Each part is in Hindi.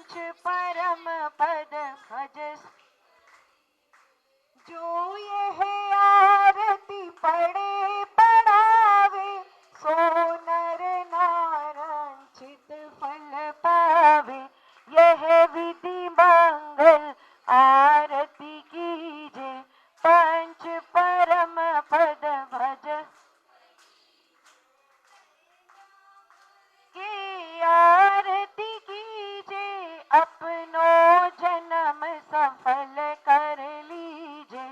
पंच परम पद भज। जो यह आरती पढ़े पढ़ावे, सो नर नारायण चित फल पावे। यह विधि मंगल आरती कीजे, पंच परम पद भज। की आरती कीजे, अपनो जन्म सफल कर लीजे।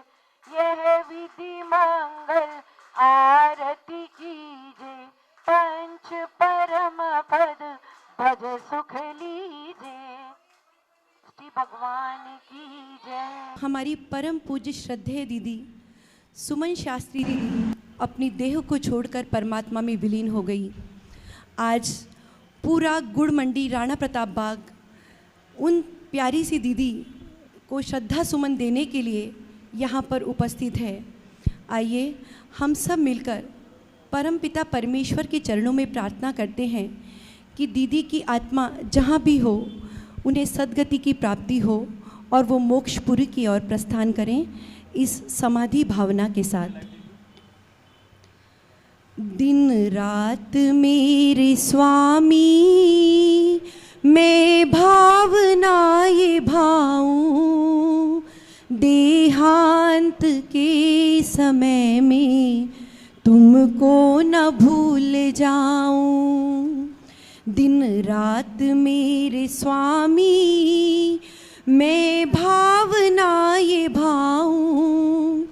यह विधि मंगल आरती कीजे, पंच परम पद भज सुख लीजे। श्री भगवान की जय। हमारी परम पूज्य श्रद्धेय दीदी सुमन शास्त्री दीदी अपनी देह को छोड़कर परमात्मा में विलीन हो गई। आज पूरा गुड़ मंडी राणा प्रताप बाग उन प्यारी सी दीदी को श्रद्धा सुमन देने के लिए यहाँ पर उपस्थित है। आइए हम सब मिलकर परमपिता परमेश्वर के चरणों में प्रार्थना करते हैं कि दीदी की आत्मा जहाँ भी हो उन्हें सद्गति की प्राप्ति हो और वो मोक्षपुरी की ओर प्रस्थान करें इस समाधि भावना के साथ। दिन रात मेरे स्वामी मैं भावना ये भाऊं, देहांत के समय में तुमको न भूल जाऊं। दिन रात मेरे स्वामी मैं भावना ये भाऊं,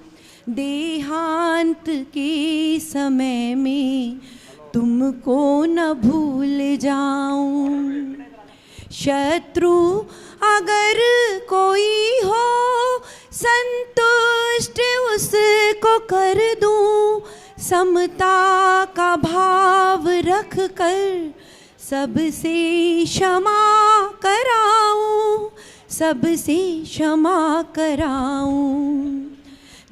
देहांत के समय में तुमको न भूल जाऊं। शत्रु अगर कोई हो संतुष्ट उसको कर दूं, समता का भाव रख कर सबसे क्षमा कराऊं, सबसे क्षमा कराऊं।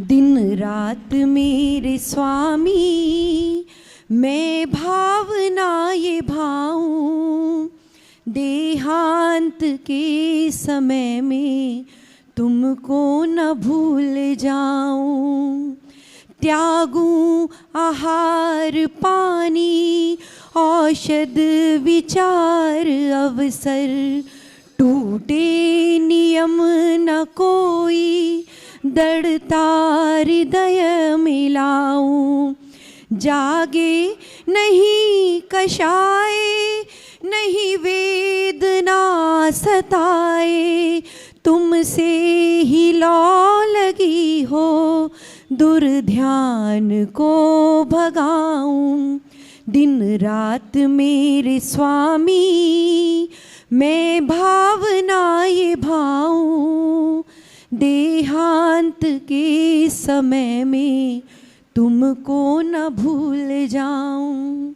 दिन रात मेरे स्वामी मैं भावना ये भाऊं, देहांत के समय में तुमको न भूल जाऊं। त्यागूं आहार पानी औषध विचार अवसर, टूटे नियम न कोई दृढ़ता हृदय मिलाऊं। जागे नहीं कषाय नहीं वेदना सताए, तुमसे ही लौ लगी हो दुर्ध्यान को भगाऊं। दिन रात मेरे स्वामी मैं भावना ये भाऊं, देहांत के समय में तुमको न भूल जाऊं।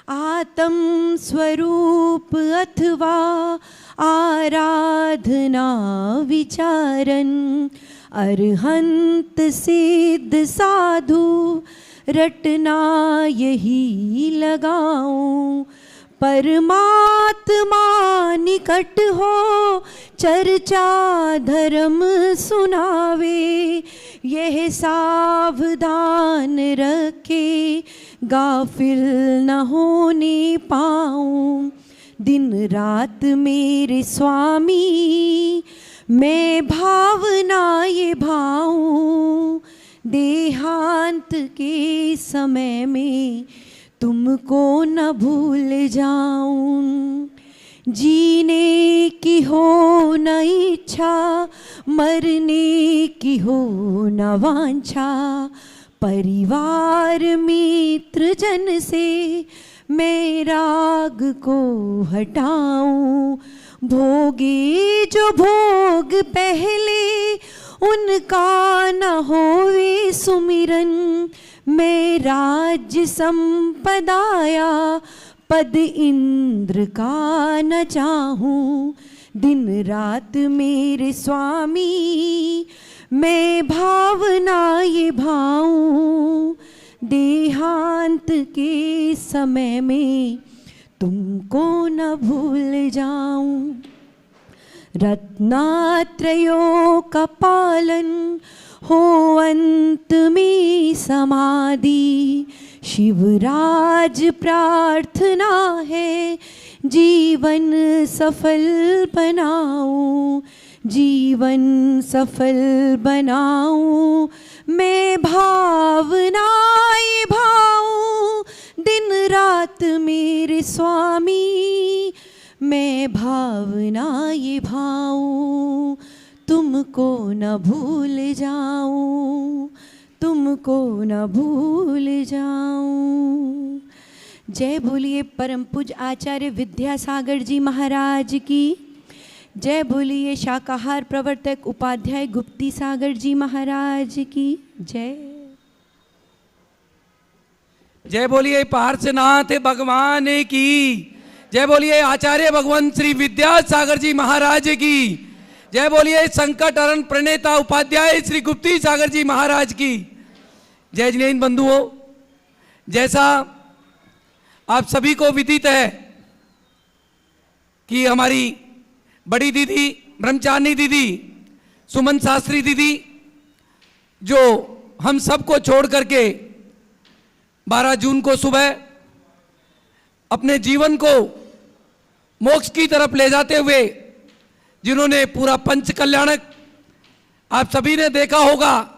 आत्म स्वरूप अथवा आराधना विचारन, अरहंत सिद्ध साधु रटना यही लगाऊं। परमात्मा निकट हो चर्चा धर्म सुनावे, यह सावधान रखे गाफिल न होने पाऊं। दिन रात मेरे स्वामी मैं भावना ये भाऊं, देहांत के समय में तुमको न भूल जाऊं। जीने की हो न इच्छा, मरने की हो न वांछा, परिवार मित्र जन से मैं राग को हटाऊं। भोगे जो भोग पहले उनका न होवे सुमिरन, मैं राज्य संपदाया पद इंद्र का न चाहूं। दिन रात मेरे स्वामी मैं भावना ये भाऊं, देहांत के समय में तुमको न भूल जाऊं। रत्नात्रयों का पालन हो अंत में समाधि, शिवराज प्रार्थना है जीवन सफल बनाऊं, जीवन सफल बनाऊं। मैं भावनाएं भाऊं दिन रात मेरे स्वामी, मैं भावनाएं भाऊं तुमको न भूल जाऊं, तुमको न भूल जाऊं। जय बोलिए परम पूज आचार्य विद्यासागर जी महाराज की। जय बोलिए शाकाहार प्रवर्तक उपाध्याय गुप्ती सागर जी महाराज की जय। जय बोलिए पार्श्वनाथ भगवान की। जय बोलिए आचार्य भगवान श्री विद्यासागर जी महाराज की। जय बोलिए संकट हरण प्रणेता उपाध्याय श्री गुप्ती सागर जी महाराज की। जय जिनेन्द्र बंधुओं, जैसा आप सभी को विदित है कि हमारी बड़ी दीदी ब्रह्मचारिणी दीदी सुमन शास्त्री दीदी, जो हम सबको छोड़ करके 12 जून को सुबह अपने जीवन को मोक्ष की तरफ ले जाते हुए, जिन्होंने पूरा पंच कल्याणक, आप सभी ने देखा होगा,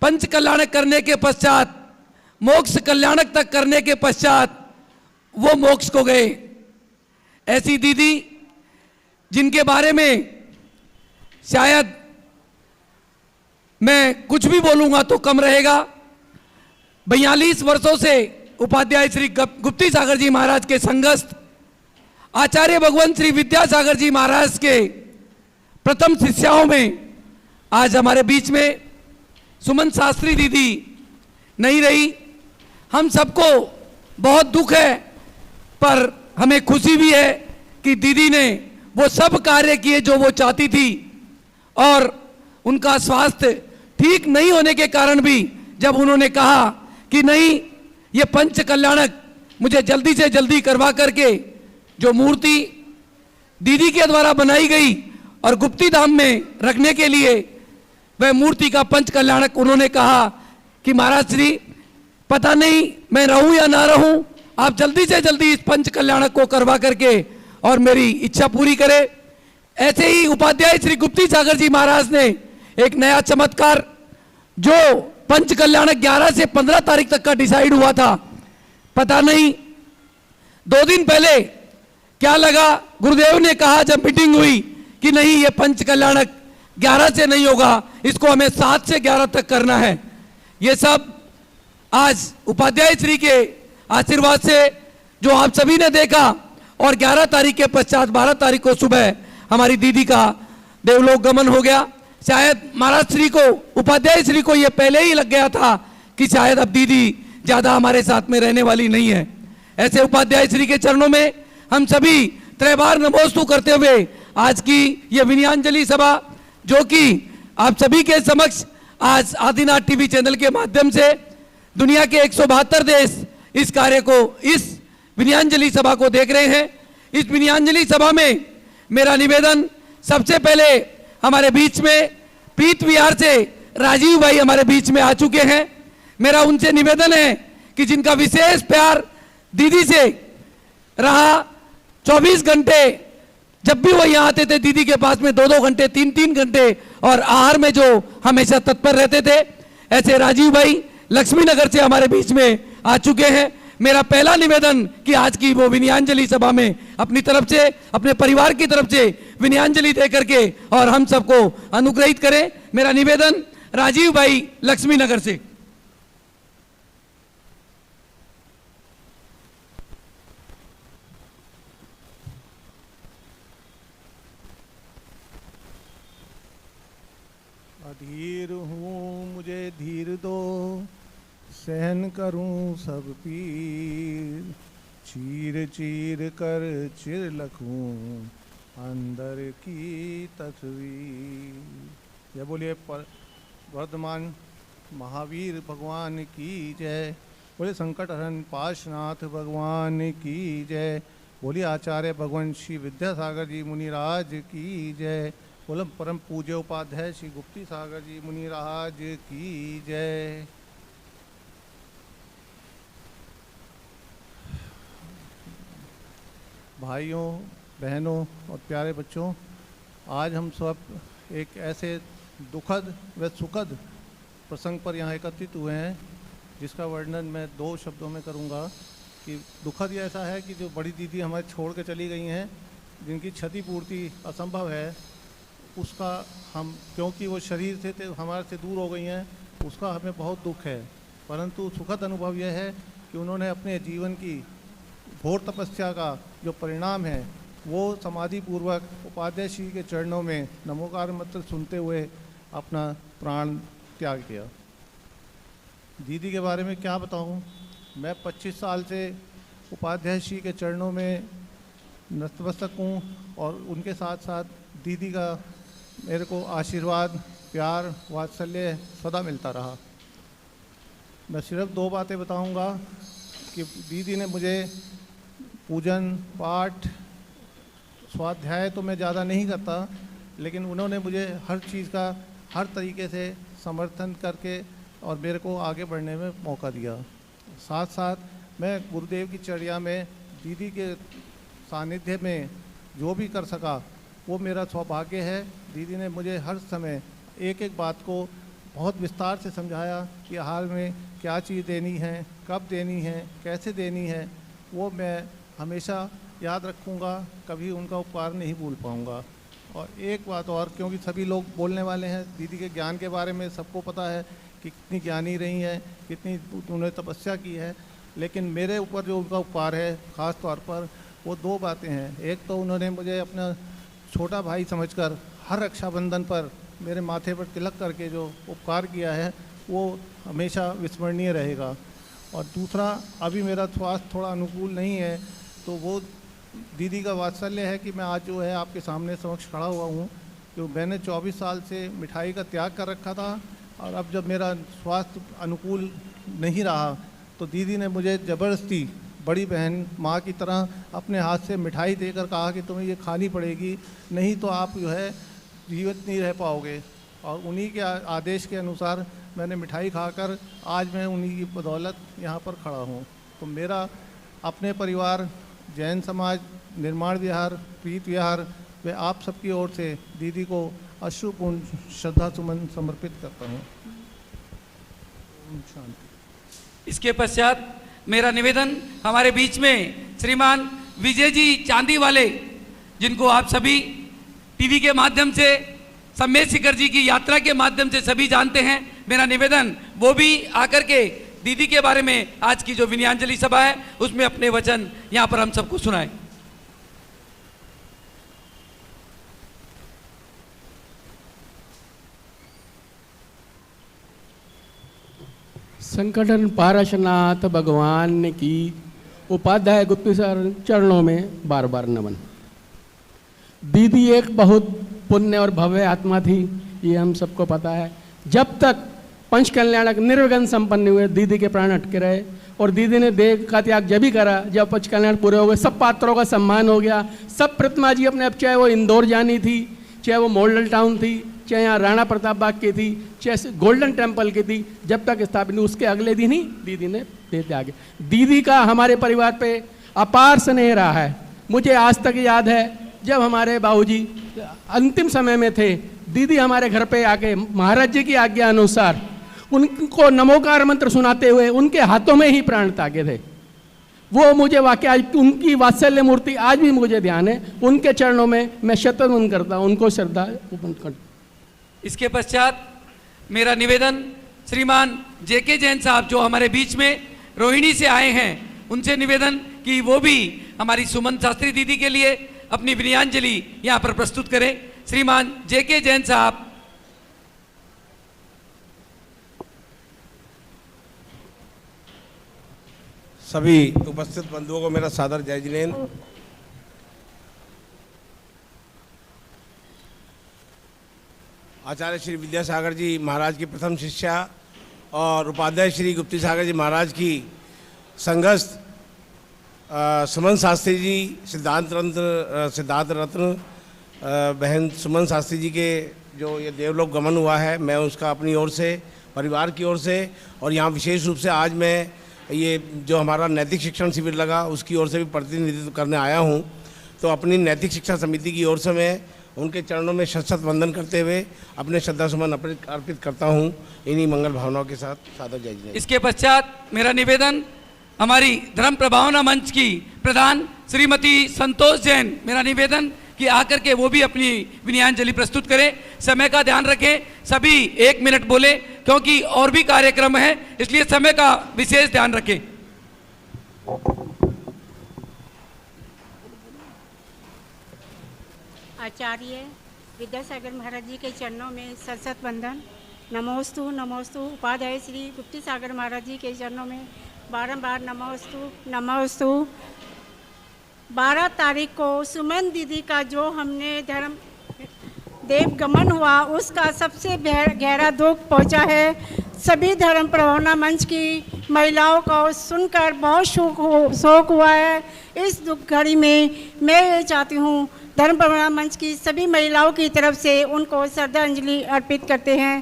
पंच कल्याणक करने के पश्चात मोक्ष कल्याणक तक करने के पश्चात वो मोक्ष को गए। ऐसी दीदी जिनके बारे में शायद मैं कुछ भी बोलूंगा तो कम रहेगा। 42 वर्षों से उपाध्याय श्री गुप्ती सागर जी महाराज के संगस्थ आचार्य भगवान श्री विद्यासागर जी महाराज के प्रथम शिष्याओं में आज हमारे बीच में सुमन शास्त्री दीदी नहीं रही। हम सबको बहुत दुख है, पर हमें खुशी भी है कि दीदी ने वो सब कार्य किए जो वो चाहती थी, और उनका स्वास्थ्य ठीक नहीं होने के कारण भी जब उन्होंने कहा कि नहीं, ये पंच कल्याणक मुझे जल्दी से जल्दी करवा करके जो मूर्ति दीदी के द्वारा बनाई गई और गुप्ती धाम में रखने के लिए वह मूर्ति का पंच कल्याणक, उन्होंने कहा कि महाराज श्री पता नहीं मैं रहूं या ना रहूं, आप जल्दी से जल्दी इस पंच कल्याणक को करवा करके और मेरी इच्छा पूरी करे। ऐसे ही उपाध्याय श्री गुप्ती सागर जी महाराज ने एक नया चमत्कार, जो पंच कल्याणक 11 से 15 तारीख तक का डिसाइड हुआ था, पता नहीं 2 दिन पहले क्या लगा, गुरुदेव ने कहा जब मीटिंग हुई कि नहीं, ये पंच कल्याणक 11 से नहीं होगा, इसको हमें 7 से 11 तक करना है। ये सब आज उपाध्याय श्री के आशीर्वाद से जो आप सभी ने देखा, और 11 तारीख के पश्चात 12 तारीख को सुबह हमारी दीदी का देवलोक गमन हो गया। शायद महाराज श्री को, उपाध्याय श्री को ये पहले ही लग गया था कि शायद अब दीदी ज्यादा हमारे साथ में रहने वाली नहीं है। ऐसे उपाध्याय श्री के चरणों में हम सभी त्रैबार नमोस्तु करते हुए आज की ये विनयांजलि सभा, जो कि आप सभी के समक्ष आज आदिनाथ टीवी चैनल के माध्यम से दुनिया के 172 देश इस कार्य को, इस विनयांजलि सभा को देख रहे हैं। इस विनयांजलि सभा में मेरा निवेदन, सबसे पहले हमारे बीच में प्रीत विहार से राजीव भाई हमारे बीच में आ चुके हैं। मेरा उनसे निवेदन है कि जिनका विशेष प्यार दीदी से रहा, 24 घंटे जब भी वो यहाँ आते थे दीदी के पास में 2-2 घंटे 3-3 घंटे, और आहार में जो हमेशा तत्पर रहते थे, ऐसे राजीव भाई लक्ष्मी नगर से हमारे बीच में आ चुके हैं। मेरा पहला निवेदन कि आज की वो विनयांजलि सभा में अपनी तरफ से, अपने परिवार की तरफ से विनयांजलि दे करके और हम सबको अनुग्रहित करें। मेरा निवेदन राजीव भाई लक्ष्मी नगर से। अधीर हूँ मुझे धीर दो, सहन करूँ सब पीर, चीर चीर कर चिर लखूँ अंदर की तस्वीर। यह बोलिए वर्धमान महावीर भगवान की जय। बोले संकट हरण पाशनाथ भगवान की जय। बोलिए आचार्य भगवान श्री विद्यासागर जी मुनिराज की जय। बोलो परम पूज्य उपाध्याय श्री गुप्ती सागर जी मुनिराज की जय। भाइयों, बहनों और प्यारे बच्चों, आज हम सब एक ऐसे दुखद व सुखद प्रसंग पर यहाँ एकत्रित हुए हैं जिसका वर्णन मैं 2 शब्दों में करूँगा। कि दुखद ये ऐसा है कि जो बड़ी दीदी हमारे छोड़ के चली गई हैं, जिनकी क्षतिपूर्ति असंभव है, उसका हम, क्योंकि वो शरीर से हमारे से दूर हो गई हैं, उसका हमें बहुत दुख है। परंतु सुखद अनुभव यह है कि उन्होंने अपने जीवन की घोर तपस्या का जो परिणाम है वो समाधिपूर्वक उपाध्याय श्री के चरणों में नमोकार मंत्र सुनते हुए अपना प्राण त्याग किया। दीदी के बारे में क्या बताऊं, मैं 25 साल से उपाध्याय श्री के चरणों में नतमस्तक हूँ और उनके साथ साथ दीदी का मेरे को आशीर्वाद, प्यार, वात्सल्य सदा मिलता रहा। मैं सिर्फ 2 बातें बताऊंगा कि दीदी ने मुझे पूजन पाठ स्वाध्याय तो मैं ज़्यादा नहीं करता, लेकिन उन्होंने मुझे हर चीज़ का हर तरीके से समर्थन करके और मेरे को आगे बढ़ने में मौका दिया। साथ साथ मैं गुरुदेव की चर्या में दीदी के सानिध्य में जो भी कर सका वो मेरा सौभाग्य है। दीदी ने मुझे हर समय एक एक बात को बहुत विस्तार से समझाया कि हाल में क्या चीज़ देनी है, कब देनी है, कैसे देनी है, वो मैं हमेशा याद रखूँगा, कभी उनका उपकार नहीं भूल पाऊँगा। और एक बात और, क्योंकि सभी लोग बोलने वाले हैं, दीदी के ज्ञान के बारे में सबको पता है कि कितनी ज्ञानी रही हैं, कितनी उन्होंने तपस्या की है, लेकिन मेरे ऊपर जो उनका उपकार है ख़ास तौर पर वो 2 बातें हैं। एक तो उन्होंने मुझे अपना छोटा भाई समझकर हर रक्षाबंधन पर मेरे माथे पर तिलक करके जो उपकार किया है वो हमेशा विस्मरणीय रहेगा। और दूसरा, अभी मेरा स्वास्थ्य थोड़ा अनुकूल नहीं है, तो वो दीदी का वात्सल्य है कि मैं आज जो है आपके सामने समक्ष खड़ा हुआ हूँ। क्यों मैंने 24 साल से मिठाई का त्याग कर रखा था और अब जब मेरा स्वास्थ्य अनुकूल नहीं रहा तो दीदी ने मुझे ज़बरदस्ती बड़ी बहन माँ की तरह अपने हाथ से मिठाई देकर कहा कि तुम्हें ये खानी पड़ेगी, नहीं तो आप जो है जीवित नहीं रह पाओगे। और उन्हीं के आदेश के अनुसार मैंने मिठाई खाकर आज मैं उन्हीं की बदौलत यहाँ पर खड़ा हूँ। तो मेरा अपने परिवार, जैन समाज, निर्माण विहार, प्रीत विहार व आप सबकी ओर से दीदी को अश्रुपूर्ण श्रद्धा सुमन समर्पित करता हूँ। ओम शांति। इसके पश्चात मेरा निवेदन हमारे बीच में श्रीमान विजय जी चांदी वाले, जिनको आप सभी टीवी के माध्यम से सम्मेद शिखर जी की यात्रा के माध्यम से सभी जानते हैं, मेरा निवेदन वो भी आकर के दीदी के बारे में आज की जो विनयाञ्जलि सभा है उसमें अपने वचन यहाँ पर हम सबको सुनाएं। संकटन पारशनाथ भगवान की उपाध्याय गुप्ती सर चरणों में बार बार नमन। दीदी एक बहुत पुण्य और भव्य आत्मा थी, ये हम सबको पता है। जब तक पंच कल्याणक निर्विघ्न संपन्न हुए, दीदी के प्राण अटके रहे और दीदी ने देह का त्याग जब ही करा जब पंच कल्याण पूरे हो गए, सब पात्रों का सम्मान हो गया। सब प्रतिमा जी अपने, अब चाहे वो इंदौर जानी थी, चाहे वो मॉडल टाउन थी, चाहे यहाँ राणा प्रताप बाग की थी, चाहे गोल्डन टेम्पल की थी, जब तक स्थापित नहीं उसके अगले दिन ही दीदी ने देह त्याग। दीदी का हमारे परिवार पे अपार स्नेह रहा है। मुझे आज तक याद है जब हमारे बाबूजी अंतिम समय में थे, दीदी हमारे घर पे आके महाराज जी की आज्ञा अनुसार उनको नमोकार मंत्र सुनाते हुए उनके हाथों में ही प्राण त्यागे थे। वो मुझे वाकई आज उनकी वात्सल्य मूर्ति आज भी मुझे ध्यान है। उनके चरणों में मैं शतनमन करता हूँ, उनको श्रद्धा अर्पण करता हूँ। इसके पश्चात मेरा निवेदन श्रीमान जेके जैन साहब जो हमारे बीच में रोहिणी से आए हैं, उनसे निवेदन कि वो भी हमारी सुमन शास्त्री दीदी के लिए अपनी विनयाञ्जलि यहाँ पर प्रस्तुत करें। श्रीमान जेके जैन साहब। सभी उपस्थित बंधुओं को मेरा सादर जय जिनेन्द्र। आचार्य श्री विद्यासागर जी महाराज की प्रथम शिष्या और उपाध्याय श्री गुप्ती सागर जी महाराज की संघस्थ सुमन शास्त्री जी, सिद्धार्थ रत्न बहन सुमन शास्त्री जी के जो ये देवलोक गमन हुआ है, मैं उसका अपनी ओर से, परिवार की ओर से, और यहाँ विशेष रूप से आज मैं ये जो हमारा नैतिक शिक्षण शिविर लगा उसकी ओर से भी प्रतिनिधित्व करने आया हूँ। तो अपनी नैतिक शिक्षा समिति की ओर से मैं उनके चरणों में शत वंदन करते हुए अपने श्रद्धा सुमन अर्पित करता हूँ। इन्हीं मंगल भावनाओं के साथ सादर जय जय। इसके पश्चात मेरा निवेदन हमारी धर्म प्रभावना मंच की प्रधान श्रीमती संतोष जैन, मेरा निवेदन कि आकर के वो भी अपनी विनयाञ्जलि प्रस्तुत करें। समय का ध्यान रखें, सभी 1 मिनट बोले क्योंकि और भी कार्यक्रम है, इसलिए समय का विशेष ध्यान रखें। आचार्य विद्यासागर महाराज जी के चरणों में सशत वंदन। नमोस्तु नमोस्तु। उपाध्याय श्री गुप्ती सागर महाराज जी के चरणों में बारंबार नमोस्तु नमोस्तु। 12 तारीख को सुमन दीदी का जो हमने धर्म देव गमन हुआ उसका सबसे गहरा दुख पहुंचा है। सभी धर्म प्रभावना मंच की महिलाओं को सुनकर बहुत शोक हुआ है। इस दुख घड़ी में मैं ये चाहती हूँ धर्म प्रभावना मंच की सभी महिलाओं की तरफ से उनको श्रद्धांजलि अर्पित करते हैं।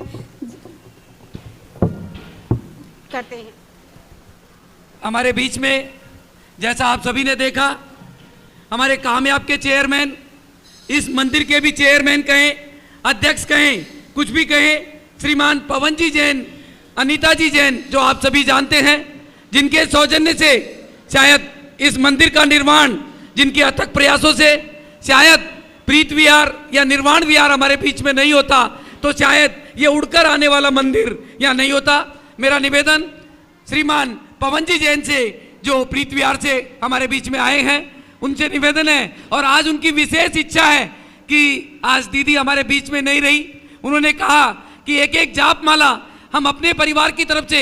हमारे बीच में जैसा आप सभी ने देखा, हमारे कामयाब के चेयरमैन, इस मंदिर के भी चेयरमैन कहें, अध्यक्ष कहें, कुछ भी कहें, श्रीमान पवन जी जैन, अनीता जी जैन, जो आप सभी जानते हैं, जिनके सौजन्य से शायद इस मंदिर का निर्माण, जिनके अथक प्रयासों से शायद प्रीत विहार या निर्वाण विहार हमारे बीच में नहीं होता, तो शायद ये उड़कर आने वाला मंदिर या नहीं होता। मेरा निवेदन श्रीमान पवन जी जैन से, जो प्रीत विहार से हमारे बीच में आए हैं, उनसे निवेदन है, और आज उनकी विशेष इच्छा है कि आज दीदी हमारे बीच में नहीं रही। उन्होंने कहा कि एक एक जाप माला हम अपने परिवार की तरफ से,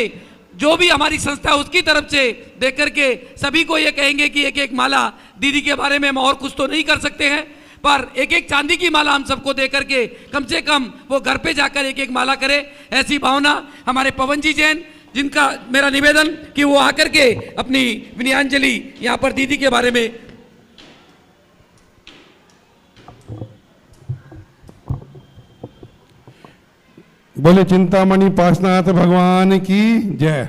जो भी हमारी संस्था उसकी तरफ से दे करके सभी को ये कहेंगे कि एक एक माला दीदी के बारे में हम और कुछ तो नहीं कर सकते हैं, पर एक एक चांदी की माला हम सबको दे करके कम से कम वो घर पे जाकर एक एक माला करे, ऐसी भावना हमारे पवन जी जैन, जिनका मेरा निवेदन कि वो आकर के अपनी विनयाञ्जलि यहाँ पर दीदी के बारे में। बोले चिंतामणि पार्श्वनाथ भगवान की जय।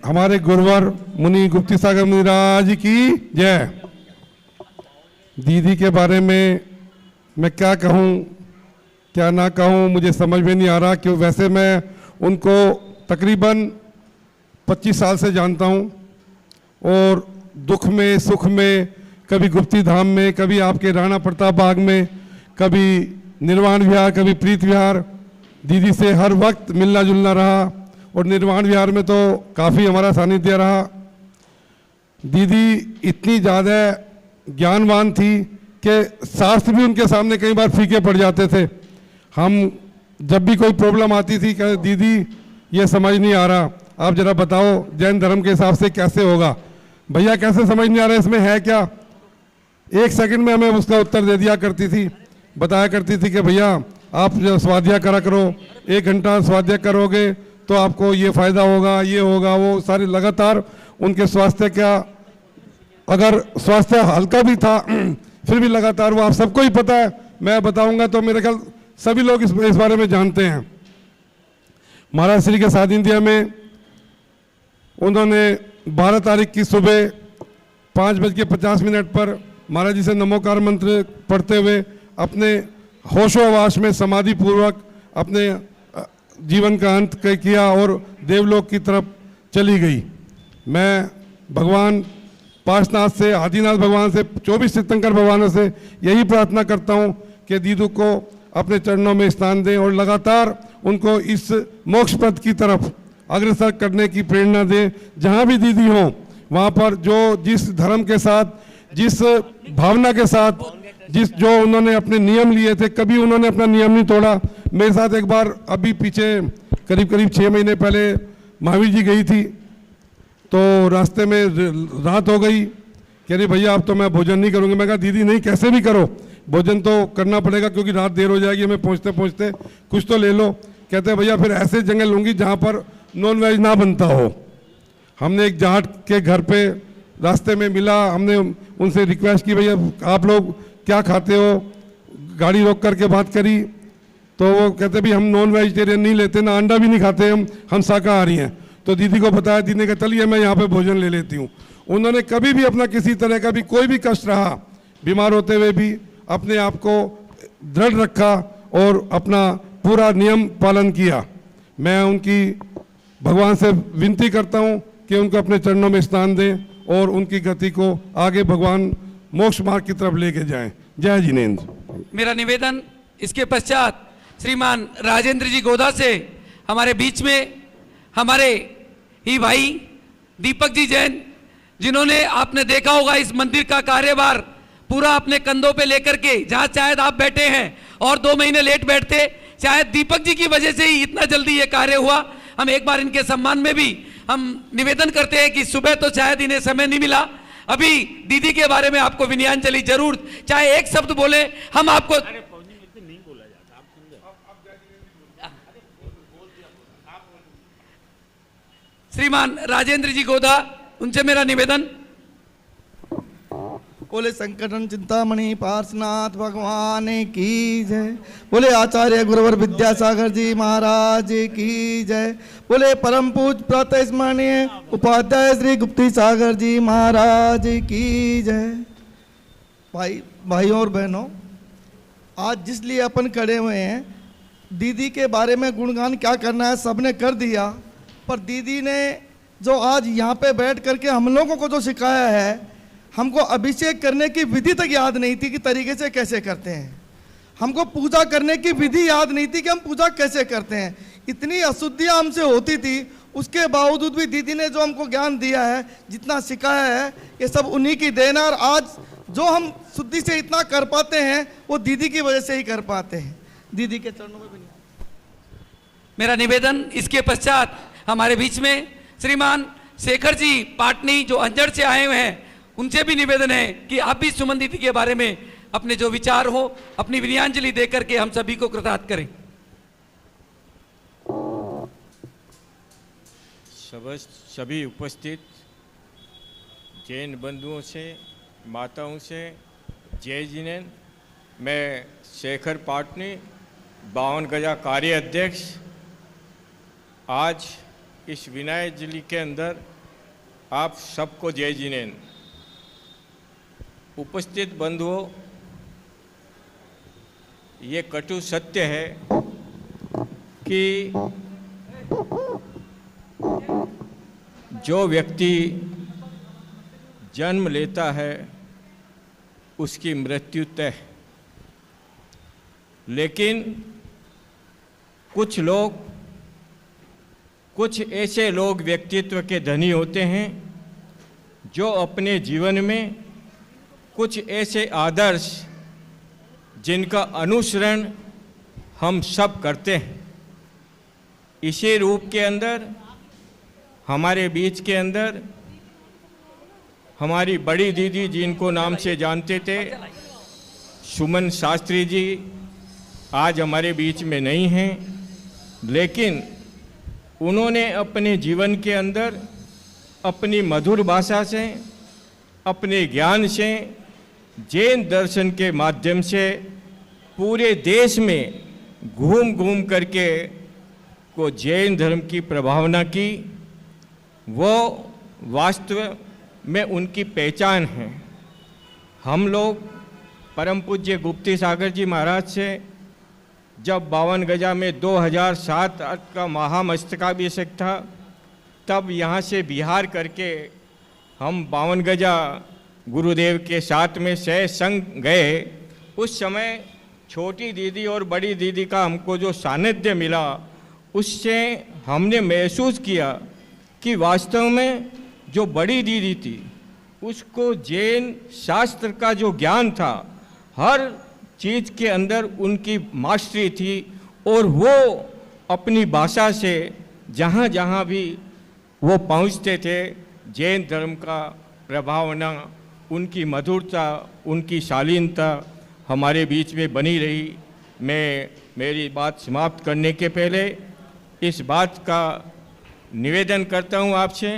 हमारे गुरुवर मुनि गुप्ती सागर महाराज की जय। दीदी के बारे में मैं क्या कहूँ क्या ना कहूँ, मुझे समझ में नहीं आ रहा। क्यों, वैसे मैं उनको तकरीबन 25 साल से जानता हूँ, और दुख में सुख में, कभी गुप्ती धाम में, कभी आपके राणा प्रताप बाग में, कभी निर्वाण विहार, कभी प्रीत विहार, दीदी से हर वक्त मिलना जुलना रहा, और निर्वाण विहार में तो काफ़ी हमारा सानिध्य रहा। दीदी इतनी ज़्यादा ज्ञानवान थी कि शास्त्र भी उनके सामने कई बार फीके पड़ जाते थे। हम जब भी कोई प्रॉब्लम आती थी कि दीदी ये समझ नहीं आ रहा, आप ज़रा बताओ जैन धर्म के हिसाब से कैसे होगा। भैया कैसे समझ नहीं आ रहा, इसमें है क्या, 1 सेकंड में हमें उसका उत्तर दे दिया करती थी, बताया करती थी कि भैया आप जो स्वाध्याय करा करो, 1 घंटा स्वाध्याय करोगे तो आपको ये फ़ायदा होगा, ये होगा, वो सारी लगातार उनके स्वास्थ्य का, अगर स्वास्थ्य हल्का भी था फिर भी लगातार वो आप सबको ही पता है, मैं बताऊंगा तो मेरे ख्याल सभी लोग इस बारे में जानते हैं। महाराज श्री के सानिध्य में उन्होंने 12 तारीख की सुबह 5:50 पर महाराज जी से नमोकार मंत्र पढ़ते हुए अपने होशोवास में समाधि पूर्वक अपने जीवन का अंत किया और देवलोक की तरफ चली गई। मैं भगवान पार्श्वनाथ से, आदिनाथ भगवान से, 24 तीर्थंकर भगवानों से यही प्रार्थना करता हूँ कि दीदू को अपने चरणों में स्थान दें और लगातार उनको इस मोक्ष पद की तरफ अग्रसर करने की प्रेरणा दें। जहाँ भी दीदी हों वहाँ पर जो जिस धर्म के साथ, जिस भावना के साथ, जो उन्होंने अपने नियम लिए थे, कभी उन्होंने अपना नियम नहीं तोड़ा। मेरे साथ एक बार अभी पीछे करीब 6 महीने पहले महावीर जी गई थी, तो रास्ते में रात हो गई, कह रही भैया अब तो मैं भोजन नहीं करूँगी। मैं कहा दीदी नहीं, कैसे भी करो, भोजन तो करना पड़ेगा क्योंकि रात देर हो जाएगी, हमें पहुँचते पहुँचते कुछ तो ले लो। कहते हैं भैया फिर ऐसे जगह लूँगी जहाँ पर नॉन वेज ना बनता हो। हमने एक जाट के घर पे रास्ते में मिला, हमने उनसे रिक्वेस्ट की भैया आप लोग क्या खाते हो, गाड़ी रोक करके बात करी तो वो कहते भी हम नॉन वेजिटेरियन नहीं लेते, ना अंडा भी नहीं खाते, हम शाकाहारी हैं। तो दीदी को बताया, दीदी ने कहा चलिए मैं यहाँ पे भोजन ले लेती हूँ। उन्होंने कभी भी अपना किसी तरह का भी कोई भी कष्ट रहा, बीमार होते हुए भी अपने आप को दृढ़ रखा और अपना पूरा नियम पालन किया। मैं उनकी भगवान से विनती करता हूँ कि उनको अपने चरणों में स्थान दें और उनकी गति को आगे भगवान मोक्ष मार्ग की तरफ लेके जाएं। जय जिनेंद्र। मेरा निवेदन इसके पश्चात श्रीमान राजेंद्र जी गोदा से हमारे बीच में हमारे ही भाई दीपक जी जैन, जिन्होंने आपने देखा होगा इस मंदिर का कार्यभार पूरा अपने कंधों पे लेकर के, जहां शायद आप बैठे हैं और 2 महीने लेट बैठते, शायद दीपक जी की वजह से ही इतना जल्दी ये कार्य हुआ। हम एक बार इनके सम्मान में भी हम निवेदन करते हैं कि सुबह तो शायद इन्हें समय नहीं मिला, अभी दीदी के बारे में आपको विनयांजलि जरूर, चाहे एक शब्द बोले, हम आपको श्रीमान राजेंद्र जी गोदा, उनसे मेरा निवेदन। बोले संकटन चिंतामणि पार्श्वनाथ भगवान की जय। बोले आचार्य गुरुवर विद्यासागर जी महाराज की जय। बोले परम पूज प्रातः स्मरणीय उपाध्याय श्री गुप्ती सागर जी महाराज की जय। भाइयों और बहनों, आज जिसलिए अपन खड़े हुए हैं, दीदी के बारे में गुणगान क्या करना है सबने कर दिया, पर दीदी ने जो आज यहाँ पे बैठ करके हम लोगों को जो सिखाया है, हमको अभिषेक करने की विधि तक याद नहीं थी कि तरीके से कैसे करते हैं, हमको पूजा करने की विधि याद नहीं थी कि हम पूजा कैसे करते हैं, इतनी अशुद्धियाँ हमसे होती थी। उसके बावजूद भी दीदी ने जो हमको ज्ञान दिया है, जितना सिखाया है, ये सब उन्हीं की देन है। और आज जो हम शुद्धि से इतना कर पाते हैं वो दीदी की वजह से ही कर पाते हैं। दीदी के चरणों में मेरा निवेदन। इसके पश्चात हमारे बीच में श्रीमान शेखर जी पाटनी जो अंजड़ से आए हुए हैं, उनसे भी निवेदन है कि आप भी सुमन दीदी के बारे में अपने जो विचार हो अपनी विनयांजलि देकर के हम सभी को कृतार्थ करें। सभी उपस्थित जैन बंधुओं से, माताओं से जय जिनेन। मैं शेखर पाटनी, 52 गजा कार्य अध्यक्ष, आज इस विनयांजलि के अंदर आप सबको जय जिनेन। उपस्थित बंधुओं, ये कटु सत्य है कि जो व्यक्ति जन्म लेता है उसकी मृत्यु तय, लेकिन कुछ ऐसे लोग व्यक्तित्व के धनी होते हैं जो अपने जीवन में कुछ ऐसे आदर्श जिनका अनुसरण हम सब करते हैं। इसी रूप के अंदर हमारे बीच के अंदर हमारी बड़ी दीदी, जिनको नाम से जानते थे, सुमन शास्त्री जी, आज हमारे बीच में नहीं हैं, लेकिन उन्होंने अपने जीवन के अंदर अपनी मधुर भाषा से, अपने ज्ञान से, जैन दर्शन के माध्यम से पूरे देश में घूम घूम करके को जैन धर्म की प्रभावना की। वो वास्तव में उनकी पहचान है। हम लोग परम पूज्य गुप्ती सागर जी महाराज से जब 52 गजा में 2007 का महामस्तकाभिषेक था, तब यहाँ से बिहार करके हम 52 गजा गुरुदेव के साथ में सह संग गए। उस समय छोटी दीदी और बड़ी दीदी का हमको जो सानिध्य मिला, उससे हमने महसूस किया कि वास्तव में जो बड़ी दीदी थी उसको जैन शास्त्र का जो ज्ञान था, हर चीज़ के अंदर उनकी मास्टरी थी, और वो अपनी भाषा से जहाँ जहाँ भी वो पहुँचते थे, जैन धर्म का प्रभावना, उनकी मधुरता, उनकी शालीनता हमारे बीच में बनी रही। मैं मेरी बात समाप्त करने के पहले इस बात का निवेदन करता हूँ आपसे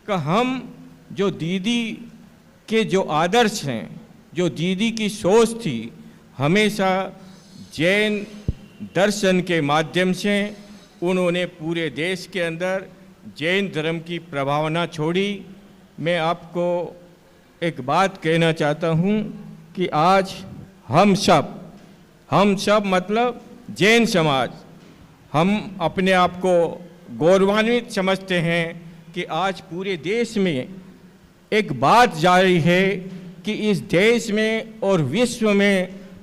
कि हम जो दीदी के जो आदर्श हैं, जो दीदी की सोच थी, हमेशा जैन दर्शन के माध्यम से उन्होंने पूरे देश के अंदर जैन धर्म की प्रभावना छोड़ी। मैं आपको एक बात कहना चाहता हूँ कि आज हम सब मतलब जैन समाज, हम अपने आप को गौरवान्वित समझते हैं कि आज पूरे देश में एक बात जारी है कि इस देश में और विश्व में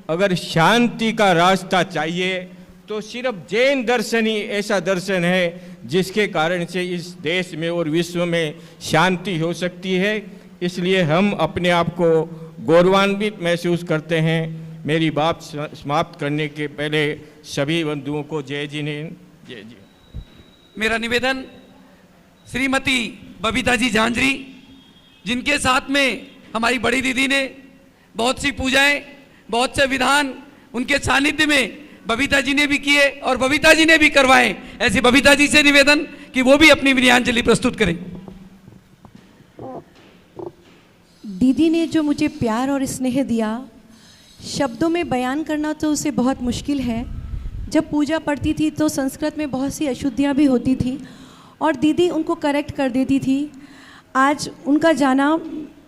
अगर शांति का रास्ता चाहिए तो सिर्फ जैन दर्शन ही ऐसा दर्शन है जिसके कारण से इस देश में और विश्व में शांति हो सकती है। इसलिए हम अपने आप को गौरवान्वित महसूस करते हैं। मेरी बात समाप्त करने के पहले सभी बंधुओं को जय जिनेंद्र, जय जी। मेरा निवेदन श्रीमती बबीता जी झांझरी, जिनके साथ में हमारी बड़ी दीदी ने बहुत सी पूजाएं, बहुत से विधान उनके सानिध्य में बबीता जी ने भी किए और बबीता जी ने भी करवाए। ऐसे बबीता जी से निवेदन कि वो भी अपनी विनयांजलि प्रस्तुत करें। दीदी ने जो मुझे प्यार और स्नेह दिया, शब्दों में बयान करना तो उसे बहुत मुश्किल है। जब पूजा पढ़ती थी तो संस्कृत में बहुत सी अशुद्धियाँ भी होती थी और दीदी उनको करेक्ट कर देती थी। आज उनका जाना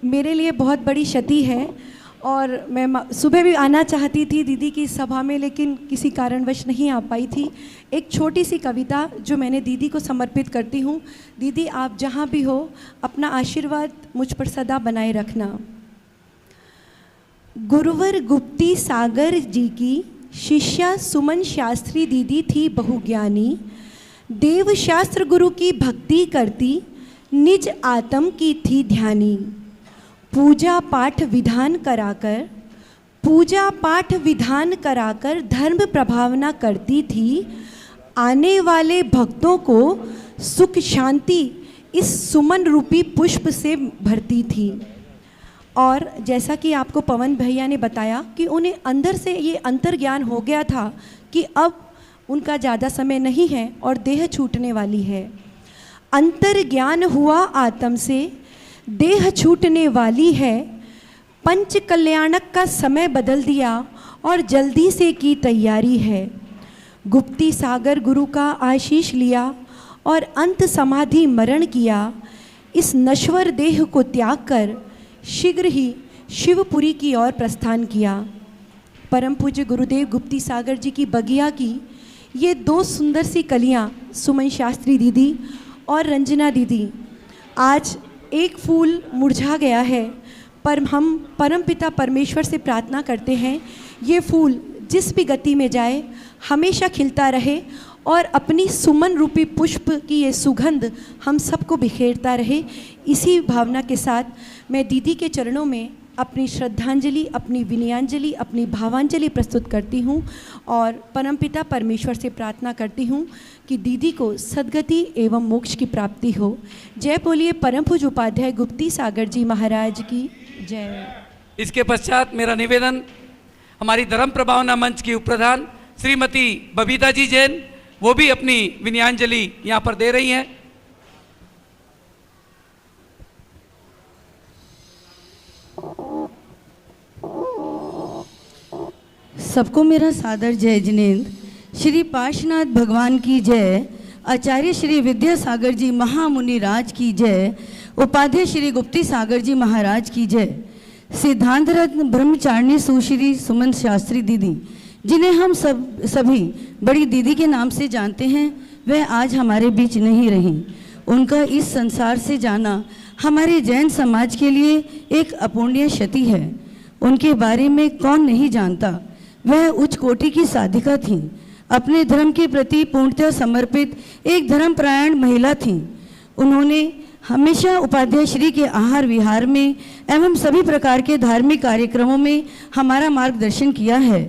मेरे लिए बहुत बड़ी क्षति है और मैं सुबह भी आना चाहती थी दीदी की सभा में, लेकिन किसी कारणवश नहीं आ पाई थी। एक छोटी सी कविता जो मैंने दीदी को समर्पित करती हूँ। दीदी, आप जहाँ भी हो अपना आशीर्वाद मुझ पर सदा बनाए रखना। गुरुवर गुप्ती सागर जी की शिष्या सुमन शास्त्री दीदी थी बहुज्ञानी। देव शास्त्र गुरु की भक्ति करती, निज आत्म की थी ध्यानी। पूजा पाठ विधान कराकर धर्म प्रभावना करती थी। आने वाले भक्तों को सुख शांति इस सुमन रूपी पुष्प से भरती थी। और जैसा कि आपको पवन भैया ने बताया कि उन्हें अंदर से ये अंतर्ज्ञान हो गया था कि अब उनका ज़्यादा समय नहीं है और देह छूटने वाली है। अंतर्ज्ञान हुआ आत्म से, देह छूटने वाली है। पंच कल्याणक का समय बदल दिया और जल्दी से की तैयारी है। गुप्ती सागर गुरु का आशीष लिया और अंत समाधि मरण किया। इस नश्वर देह को त्याग कर शीघ्र ही शिवपुरी की ओर प्रस्थान किया। परम पूज्य गुरुदेव गुप्ती सागर जी की बगिया की ये दो सुंदर सी कलियां, सुमन शास्त्री दीदी और रंजना दीदी, आज एक फूल मुरझा गया है, पर हम परमपिता परमेश्वर से प्रार्थना करते हैं ये फूल जिस भी गति में जाए हमेशा खिलता रहे और अपनी सुमन रूपी पुष्प की ये सुगंध हम सबको बिखेरता रहे। इसी भावना के साथ मैं दीदी के चरणों में अपनी श्रद्धांजलि, अपनी विनयांजलि, अपनी भावांजलि प्रस्तुत करती हूँ और परमपिता परमेश्वर से प्रार्थना करती हूँ कि दीदी को सद्गति एवं मोक्ष की प्राप्ति हो। जय बोलिए परम पूज्य उपाध्याय गुप्ती सागर जी महाराज की जय। इसके पश्चात मेरा निवेदन हमारी धर्म प्रभावना मंच की उपप्रधान श्रीमती बबीता जी जैन, वो भी अपनी विनयांजलि यहाँ पर दे रही हैं। सबको मेरा सादर जय जिनेंद्र। श्री पार्श्वनाथ भगवान की जय। आचार्य श्री विद्यासागर जी महामुनि राज की जय। उपाध्याय श्री गुप्ती सागर जी महाराज की जय। सिद्धांत रत्न ब्रह्मचारिणी सुश्री सुमन शास्त्री दीदी, जिन्हें हम सभी बड़ी दीदी के नाम से जानते हैं, वह आज हमारे बीच नहीं रहीं। उनका इस संसार से जाना हमारे जैन समाज के लिए एक अपूर्णीय क्षति है। उनके बारे में कौन नहीं जानता। वह उच्च कोटि की साधिका थीं। अपने धर्म के प्रति पूर्णतः समर्पित एक धर्मपरायण महिला थीं। उन्होंने हमेशा उपाध्याय श्री के आहार विहार में एवं सभी प्रकार के धार्मिक कार्यक्रमों में हमारा मार्गदर्शन किया है।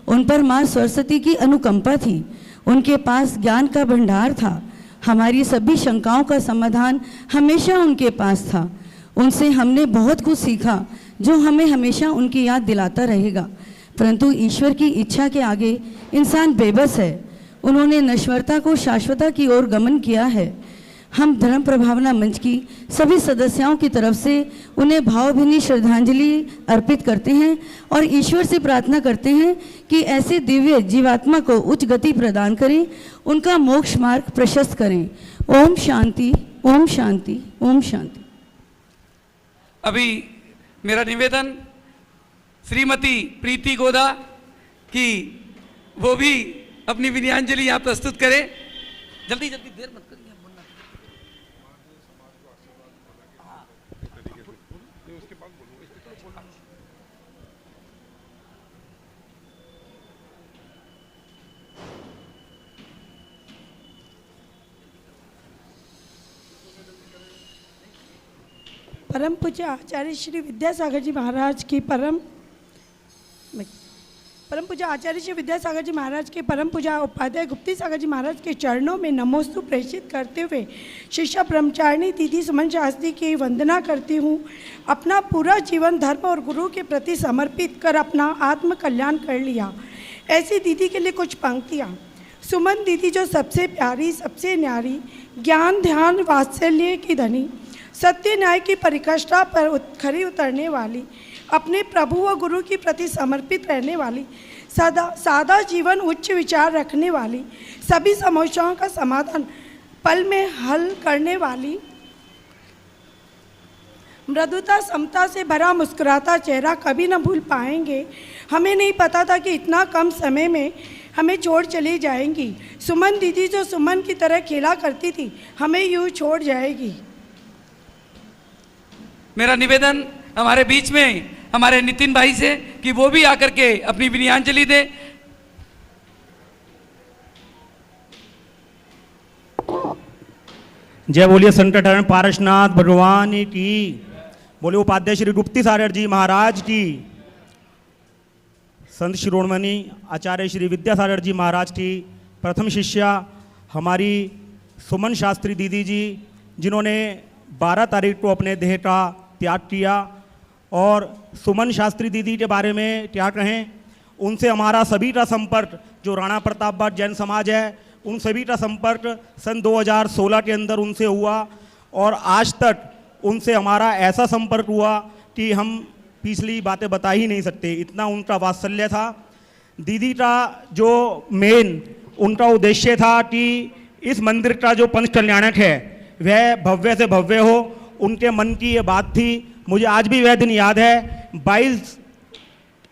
उन पर माँ सरस्वती की अनुकंपा थी। उनके पास ज्ञान का भंडार था। हमारी सभी शंकाओं का समाधान हमेशा उनके पास था। उनसे हमने बहुत कुछ सीखा जो हमें हमेशा उनकी याद दिलाता रहेगा। परंतु ईश्वर की इच्छा के आगे इंसान बेबस है। उन्होंने नश्वरता को शाश्वता की ओर गमन किया है। हम धर्म प्रभावना मंच की सभी सदस्यों की तरफ से उन्हें भावभीनी श्रद्धांजलि अर्पित करते हैं और ईश्वर से प्रार्थना करते हैं कि ऐसे दिव्य जीवात्मा को उच्च गति प्रदान करें, उनका मोक्ष मार्ग प्रशस्त करें। ओम शांति, ओम शांति, ओम शांति। अभी मेरा निवेदन श्रीमती प्रीति गोदा की वो भी अपनी विनयाञ्जलि यहाँ प्रस्तुत करें। जल्दी जल्दी, देर मत करिए। परम पूज्य आचार्य श्री विद्यासागर जी महाराज की परम पूज्य आचार्य श्री विद्यासागर जी महाराज के परम पूज्य उपाध्याय गुप्ती सागर जी महाराज के चरणों में नमोस्तु प्रेषित करते हुए शिष्या ब्रह्मचारिणी दीदी सुमन शास्त्री की वंदना करती हूँ। अपना पूरा जीवन धर्म और गुरु के प्रति समर्पित कर अपना आत्म कल्याण कर लिया। ऐसी दीदी के लिए कुछ पंक्तियाँ। सुमन दीदी जो सबसे प्यारी, सबसे न्यारी, ज्ञान ध्यान वात्सल्य की धनी, सत्य न्याय की परिकाष्ठा पर खरी उतरने वाली, अपने प्रभु व गुरु के प्रति समर्पित रहने वाली, सादा जीवन उच्च विचार रखने वाली, सभी समस्याओं का समाधान पल में हल करने वाली, मृदुता समता से भरा मुस्कुराता चेहरा कभी न भूल पाएंगे। हमें नहीं पता था कि इतना कम समय में हमें छोड़ चली जाएंगी। सुमन दीदी जो सुमन की तरह खेला करती थी, हमें यूँ छोड़ जाएगी। मेरा निवेदन हमारे बीच में हमारे नितिन भाई से कि वो भी आकर के अपनी विनयाञ्जलि दे। जय बोलिए संतटन पारसनाथ भगवान की, बोलिए उपाध्याय श्री गुप्ती सागर जी महाराज की, संत शिरोमणि आचार्य श्री विद्यासागर जी महाराज की प्रथम शिष्या हमारी सुमन शास्त्री दीदी जी, जिन्होंने 12 तारीख को अपने देह का त्याग किया। और सुमन शास्त्री दीदी के बारे में क्या कहें, उनसे हमारा सभी का संपर्क, जो राणा प्रतापबाग जैन समाज है, उन सभी का संपर्क सन 2016 के अंदर उनसे हुआ और आज तक उनसे हमारा ऐसा संपर्क हुआ कि हम पिछली बातें बता ही नहीं सकते, इतना उनका वात्सल्य था। दीदी का जो मेन उनका उद्देश्य था कि इस मंदिर का जो पंच कल्याणक है वह भव्य से भव्य हो, उनके मन की ये बात थी। मुझे आज भी वह दिन याद है, 22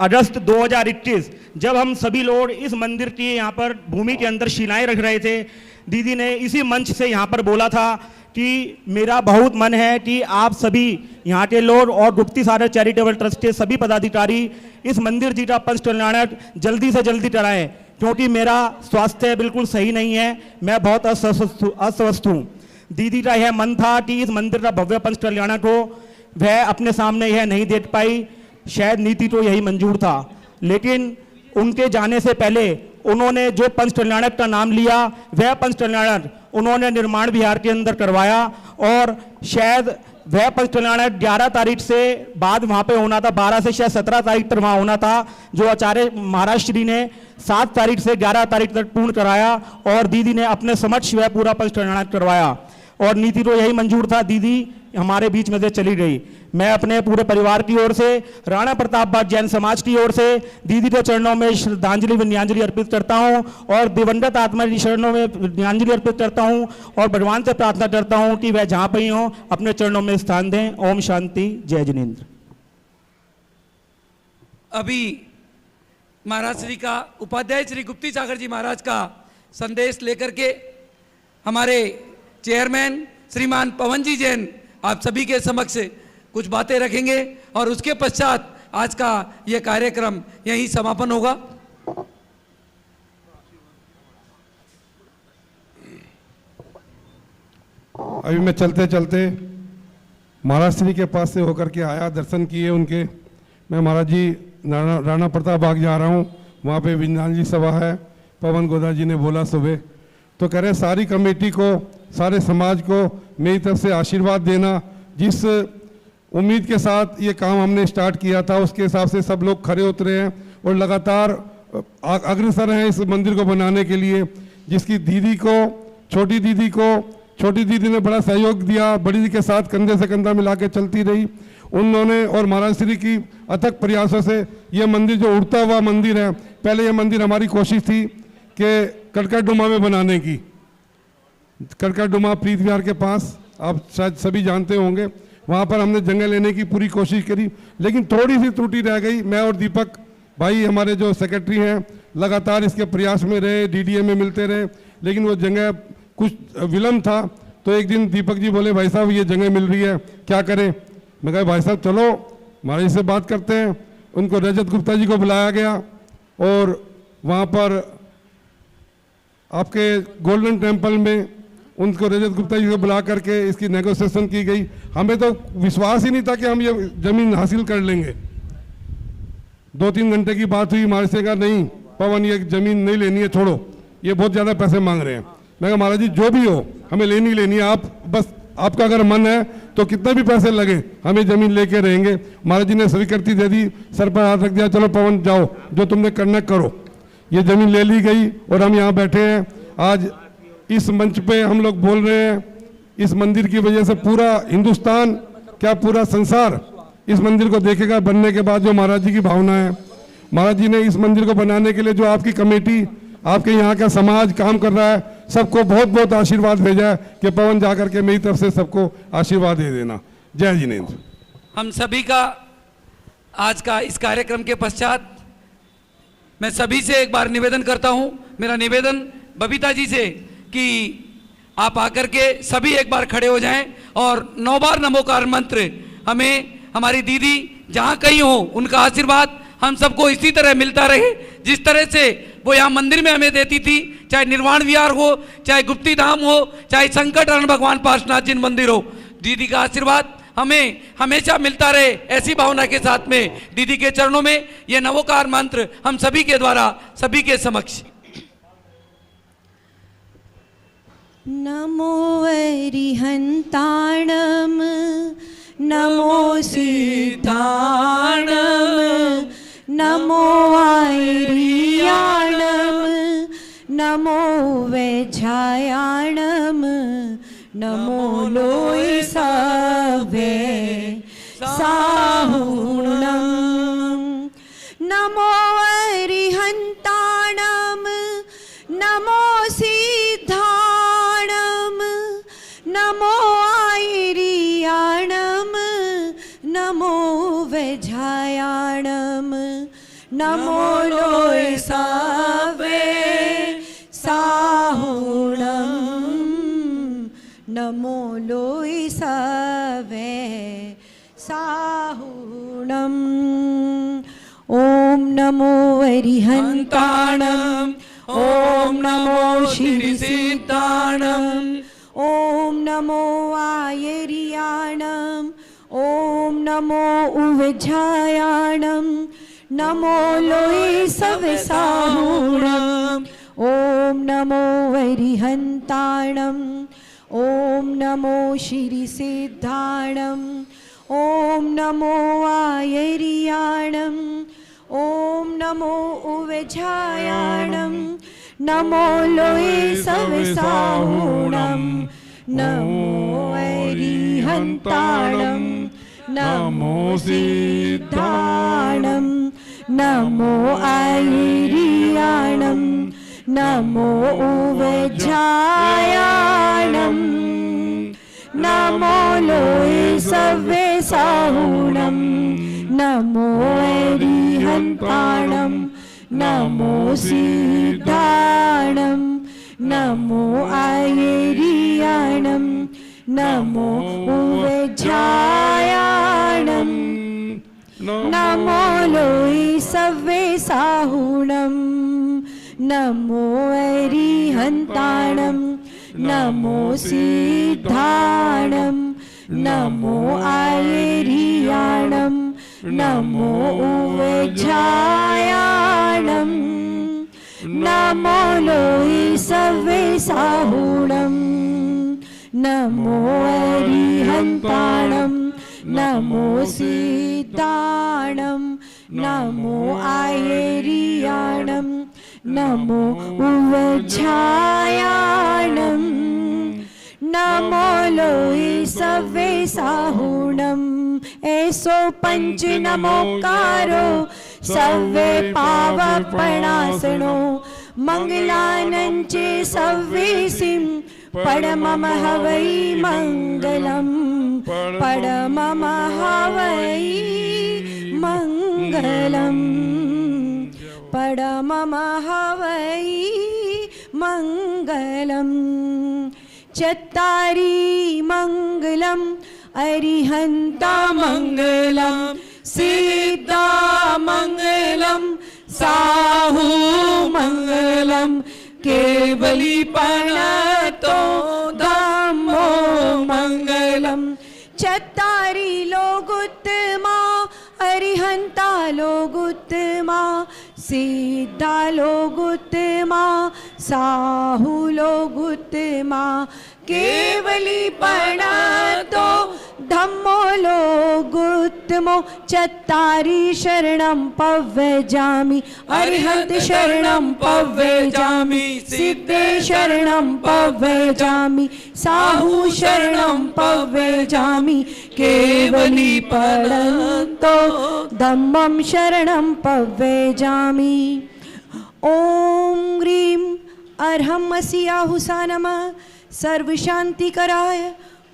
अगस्त 2021, जब हम सभी लोग इस मंदिर की यहाँ पर भूमि के अंदर शिलाएं रख रहे थे, दीदी ने इसी मंच से यहाँ पर बोला था कि मेरा बहुत मन है कि आप सभी यहाँ के लोग और गुप्ती सागर चैरिटेबल ट्रस्ट के सभी पदाधिकारी इस मंदिर जी का पंच कल्याणक जल्दी से जल्दी कराएं, क्योंकि मेरा स्वास्थ्य बिल्कुल सही नहीं है, मैं बहुत अस्वस्थ हूँ। दीदी का यह मन था कि इस मंदिर का भव्य पंच कल्याणक हो, वह अपने सामने यह नहीं देख पाई, शायद नीति तो यही मंजूर था, लेकिन उनके जाने से पहले उन्होंने जो पंच कल्याणक का नाम लिया वह पंच कल्याणक उन्होंने निर्माण विहार के अंदर करवाया और शायद वह पंच कल्याणक 11 तारीख से बाद वहाँ पे होना था, 12 से शायद 17 तारीख तक वहाँ होना था, जो आचार्य महाराज श्री ने 7 तारीख से 11 तारीख तक पूर्ण कराया और दीदी ने अपने समक्ष वह पूरा पंच कल्याणक करवाया और नीति तो यही मंजूर था। दीदी हमारे बीच में से चली गई। मैं अपने पूरे परिवार की ओर से, राणा प्रतापबाग जैन समाज की ओर से दीदी के चरणों में श्रद्धांजलि विनयाञ्जलि अर्पित करता हूं और दिवंगत आत्मा की चरणों में विनयाञ्जलि अर्पित करता हूं और भगवान से प्रार्थना करता हूं कि वह जहां पर ही हों अपने चरणों में स्थान दें। ओम शांति, जय जिनेन्द्र। अभी महाराज श्री का, उपाध्याय श्री गुप्ती सागर जी महाराज का संदेश लेकर के हमारे चेयरमैन श्रीमान पवन जी जैन आप सभी के समक्ष कुछ बातें रखेंगे और उसके पश्चात आज का यह कार्यक्रम यहीं समापन होगा। अभी मैं चलते चलते महाराज श्री के पास से होकर के आया, दर्शन किए उनके। मैं महाराज जी राणा प्रताप बाग जा रहा हूँ, वहाँ पे विनयाञ्जलि सभा है। पवन गोदा जी ने बोला सुबह, तो कह रहे सारी कमेटी को, सारे समाज को मेरी तरफ से आशीर्वाद देना। जिस उम्मीद के साथ ये काम हमने स्टार्ट किया था उसके हिसाब से सब लोग खरे उतरे हैं और लगातार अग्रसर हैं इस मंदिर को बनाने के लिए। जिसकी दीदी को, छोटी दीदी को छोटी दीदी ने बड़ा सहयोग दिया, बड़ी दीदी के साथ कंधे से कंधा मिला के चलती रही। उन्होंने और महाराज श्री की अथक प्रयासों से ये मंदिर जो उड़ता हुआ मंदिर है, पहले ये मंदिर हमारी कोशिश थी कि कड़कड़डुमा में बनाने की। कड़कड़डुमा प्रीत विहार के पास, आप शायद सभी जानते होंगे, वहाँ पर हमने जगह लेने की पूरी कोशिश करी, लेकिन थोड़ी सी त्रुटि रह गई। मैं और दीपक भाई हमारे जो सेक्रेटरी हैं लगातार इसके प्रयास में रहे, डीडीए में मिलते रहे, लेकिन वो जगह कुछ विलम्ब था। तो एक दिन दीपक जी बोले, भाई साहब ये जगह मिल रही है, क्या करें? मैं कहा भाई साहब चलो महाराज से बात करते हैं। उनको रजत गुप्ता जी को बुलाया गया और वहाँ पर आपके गोल्डन टेम्पल में उनको रजत गुप्ता जी को बुला करके इसकी नेगोशिएशन की गई। हमें तो विश्वास ही नहीं था कि हम ये ज़मीन हासिल कर लेंगे। 2-3 घंटे की बात हुई, महाराज से कहा नहीं पवन ये ज़मीन नहीं लेनी है, छोड़ो, ये बहुत ज़्यादा पैसे मांग रहे हैं। मैं कहा महाराज जी जो भी हो हमें लेनी है, आप बस आपका अगर मन है तो कितना भी पैसे लगे हमें ज़मीन लेके रहेंगे। महाराज जी ने स्वीकृति दे दी, सर पर हाथ रख दिया, चलो पवन जाओ, जो तुमने करना करो। ये ज़मीन ले ली गई और हम यहाँ बैठे हैं। आज इस मंच पे हम लोग बोल रहे हैं, इस मंदिर की वजह से पूरा हिंदुस्तान, क्या पूरा संसार इस मंदिर को देखेगा बनने के बाद। जो महाराज जी की भावना है, महाराज जी ने इस मंदिर को बनाने के लिए जो आपकी कमेटी, आपके यहाँ का समाज काम कर रहा है, सबको बहुत बहुत आशीर्वाद भेजा है कि पवन जा करके मेरी तरफ से सबको आशीर्वाद दे देना। जय जिनेंद्र। हम सभी का आज का इस कार्यक्रम के पश्चात मैं सभी से एक बार निवेदन करता हूं, मेरा निवेदन बबीता जी से कि आप आकर के सभी एक बार खड़े हो जाएं और 9 बार नमोकार मंत्र हमें हमारी दीदी जहां कहीं हो उनका आशीर्वाद हम सबको इसी तरह मिलता रहे, जिस तरह से वो यहाँ मंदिर में हमें देती थी, चाहे निर्वाण विहार हो, चाहे गुप्ती धाम हो, चाहे संकटहरण भगवान पार्श्वनाथ जी मंदिर हो। दीदी का आशीर्वाद हमें हमेशा मिलता रहे, ऐसी भावना के साथ में दीदी के चरणों में ये नवोकार मंत्र हम सभी के द्वारा सभी के समक्ष। नमो अरिहन्ताणम नमो सिद्धाणम नमो आयर्याणम नमो वैझायाणम नमो लोय सवे साहुणम नमो अरिहन्ताणम नमो सिद्धाणम नमो आयर्याणम नमो वैझायाणम नमो लोय सवे साहुणम नमो लोय सवे साहुणम। ओम नमो अरिहन्ताणम ओम नमो श्री सिद्धाणम ओम नमो आयर्याणम ओम नमो उवैझायाणम नमो लोय सवे साहुणम ओम नमो अरिहन्ताणम ओम नमो श्री सिद्धाणम ओम नमो आयर्याणम ओम नमो उवैझायाणम नमो लोय सवे साहुणम नमो अरिहन्ताणम नमो सिद्धाणम नमो आयर्याणम नमो उवैझायाणम नमो लोय सवे साहुणम नमो अरिहन्ताणम नमो सिद्धाणम नमो आयर्याणम नमो उवैझायाणम नमो लोय सवे साहुणम नमो अरिहन्ताणम नमो सिद्धाणम नमो आयर्याणम नमो उवैझायाणम नमो लोय सवे साहुणम नमो अरिहन्ताणम नमो सिद्धाणम नमो आयर्याणम नमो उवैझायाणम नमो लोई सवे साहुणम ऐसो पंच नमोकारो सवे पावपणासनो मंगलानंचे सव्वेसिम पडमम हवै मंगलम पडमम हवै मंगलम पडमम हवै मंगलम चत्तारी मंगलम अरिहंता मंगलम सिद्धा मंगलम साहू मंगलम केवली प्रणतो धम्मो मंगलम चत्तारी लोगुत्तमा अरिहंता लोगुत्तमा सिद्धा लोगुत्तमा साहू लोगुत्तमा केवली प्रणतो धम्मो लोगुत्तमो चत्तारी शरणं पव्यजामि अरिहंत शरणं पव्यजामि सिद्धे शरणं पव्यजामि साहू शरणं पव्यजामि केवली प्रणतो धम्मं शरणं पव्यजामि ओम ह्रीं अर्हं अस्याहुसा नमः सर्व शांति कराय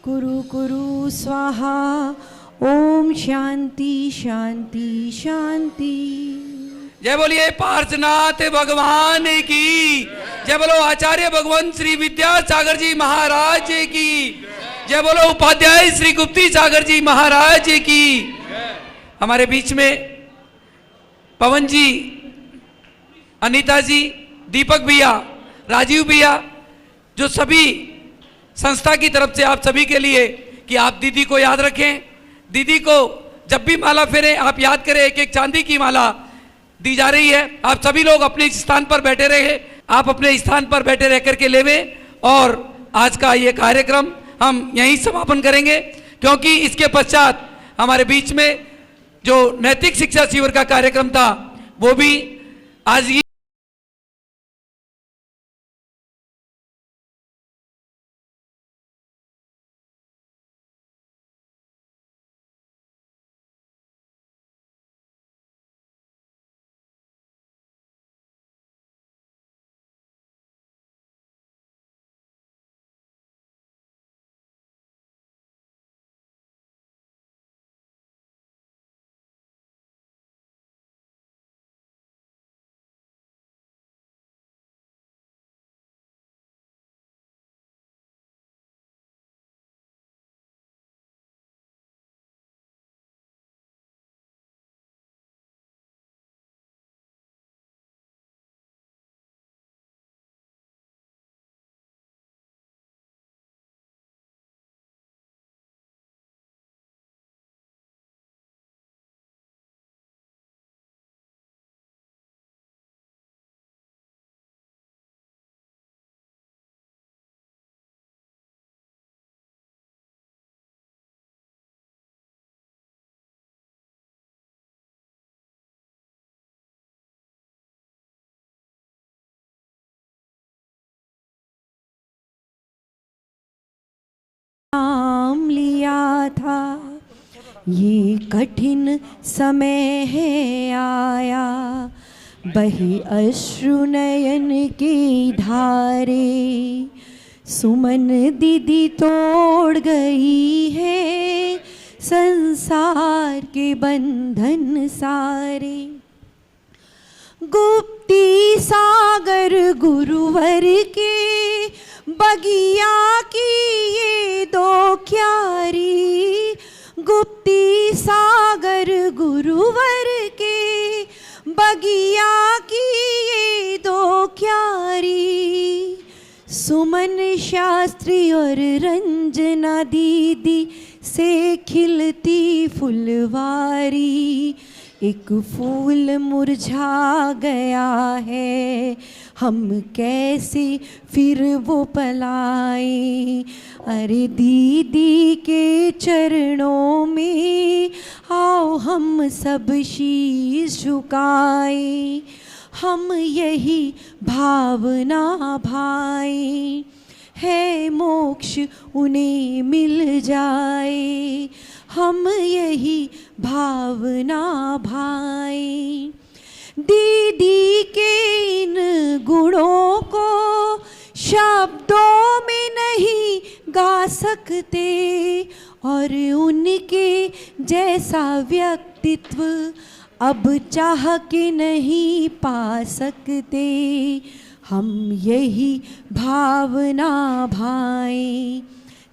कुरु कुरु स्वाहा ओम शांति शांति शांति। जय बोलिए पार्श्वनाथ भगवान की जय। बोलो आचार्य भगवान श्री विद्यासागर जी महाराज की जय। बोलो उपाध्याय श्री गुप्ती सागर जी महाराज की। हमारे बीच में पवन जी, अनीता जी, दीपक भैया, राजीव भैया, जो सभी संस्था की तरफ से आप सभी के लिए कि आप दीदी को याद रखें। दीदी को जब भी माला फेरें आप याद करें, एक एक चांदी की माला दी जा रही है। आप सभी लोग अपने स्थान पर बैठे रहे, आप अपने स्थान पर बैठे रह करके लेवें और आज का ये कार्यक्रम हम यहीं समापन करेंगे, क्योंकि इसके पश्चात हमारे बीच में जो नैतिक शिक्षा शिविर का कार्यक्रम था वो भी आज ही नाम लिया था, ये कठिन समय है आया, बही अश्रु नयन की धारे, सुमन दीदी तोड़ गई है संसार के बंधन सारे। गुप्ती सागर गुरुवर के बगिया की ये दो क्यारी, गुप्ती सागर गुरुवर के बगिया की ये दो क्यारी। सुमन शास्त्री और रंजना दीदी से खिलती फुलवारी, एक फूल मुरझा गया है, हम कैसे फिर वो पलाए। अरे दीदी के चरणों में आओ हम सब शीश झुकाए, हम यही भावना भाए। है मोक्ष उन्हें मिल जाए, हम यही भावना भाई। दीदी के इन गुणों को शब्दों में नहीं गा सकते, और उनके जैसा व्यक्तित्व अब चाह के नहीं पा सकते, हम यही भावना भाई।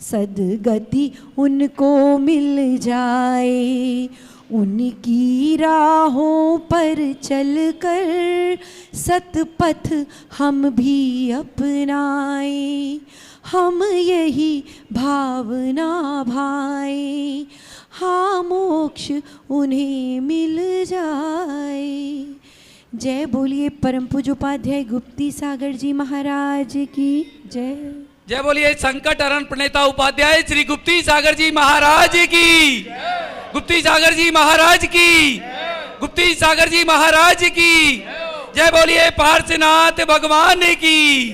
सदगति उनको मिल जाए, उनकी राहों पर चलकर सतपथ हम भी अपनाए, हम यही भावना भाई। हाँ, मोक्ष उन्हें मिल जाए। जय बोलिए परम पूज्य उपाध्याय गुप्ती सागर जी महाराज की जय। जय बोलिए संकट हरण प्रणेता उपाध्याय श्री गुप्ती सागर जी महाराज की। गुप्ती सागर जी महाराज की। गुप्ती सागर जी महाराज की। जय बोलिए पार्श्वनाथ भगवान की।